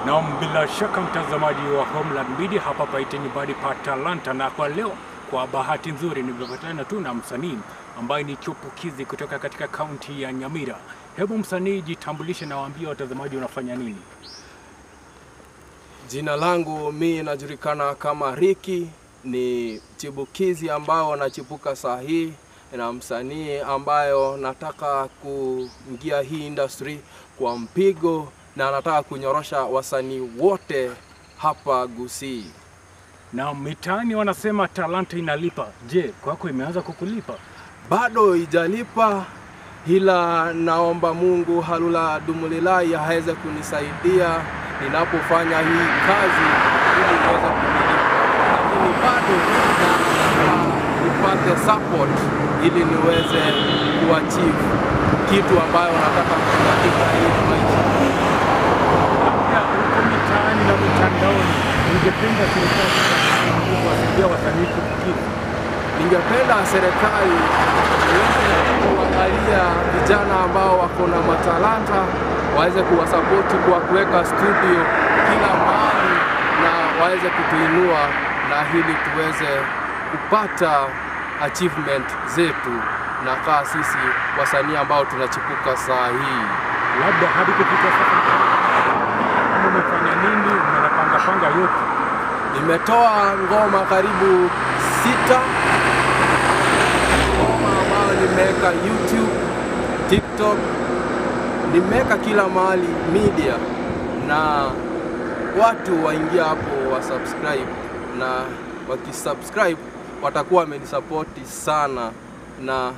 Na bila shaka mtazamaji wa Homeland Media, hapa paiteni badi pa talanta, na kwa leo kwa bahati nzuri nimepatana tu na msanii ambaye ni chipukizi kutoka katika kaunti ya Nyamira. Hebu msanii, jitambulishe na waambie watazamaji unafanya nini. Jina langu mimi najulikana kama Ricky, ni chipukizi ambao anachipuka saa hii na msanii ambayo nataka kuingia hii industry kwa mpigo na nataka kunyorosha wasanii wote hapa Gusii. Na mitaani wanasema talanta inalipa. Je, kwako imeanza kukulipa? Bado haijalipa, ila naomba Mungu halula dumulilai aweze kunisaidia ninapofanya hii kazi ili niweze kumilipa. Lakini bado nipate support ili niweze kuachieve kitu ambayo nataka katika hii maisha. Huko mitaani na mitandaoni, ningependa serikali kuwasaidia wasanii chipukizi. Ningependa serikali iweze kuangalia vijana ambao wako na matalanta, waweze kuwasapoti kwa kuweka studio kila mahali na waweze kutuinua na hili tuweze kupata achievement zetu na kaa sisi wasanii ambao tunachipuka saa hii. Labda hadi kufika sasa umefanya nini? Unapanga yote? Nimetoa ngoma karibu 6, ngoma ambayo nimeweka YouTube, TikTok, nimeweka kila mahali media, na watu waingia hapo wa subscribe, na wakisubscribe watakuwa wamenisupport sana na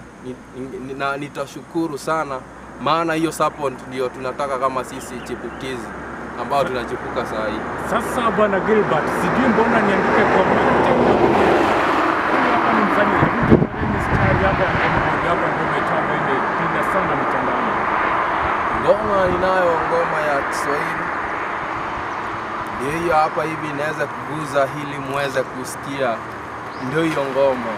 nitashukuru sana, maana hiyo support ndio tunataka kama sisi chipukizi ambao tunachipuka saa hii. Sasa bwana Gilbert, sijui mbona niandike kwa mtandao. Hapa ni msanii ni style hapa ndio umetoa ile pinda sana mtandaoni. Ngoma ninayo, ngoma ya Kiswahili. Ndio hiyo hapa hivi inaweza kuguza ili muweze kusikia. Ndio hiyo ngoma.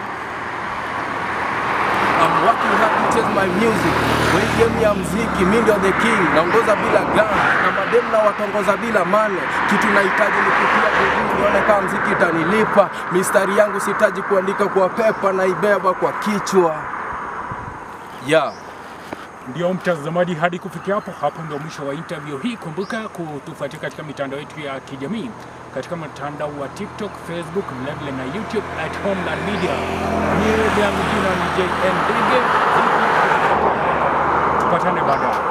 I'm working hard to change my music. When game ya muziki, mimi ndio the king. Naongoza bila gun, na madem na watongoza bila mane. Kitu nahitaji ni kutia bidii nione kama muziki itanilipa. Mistari yangu sihitaji kuandika kwa pepa, na ibeba kwa kichwa. Yeah. Ndio mtazamaji, hadi kufikia hapo ndio mwisho wa interview hii. Kumbuka kutufuatia katika mitandao yetu ya kijamii, katika mtandao wa TikTok, Facebook, vilevile na YouTube @Homeland Media. Mimi jina ni JN Dege. Tupatane baadaye.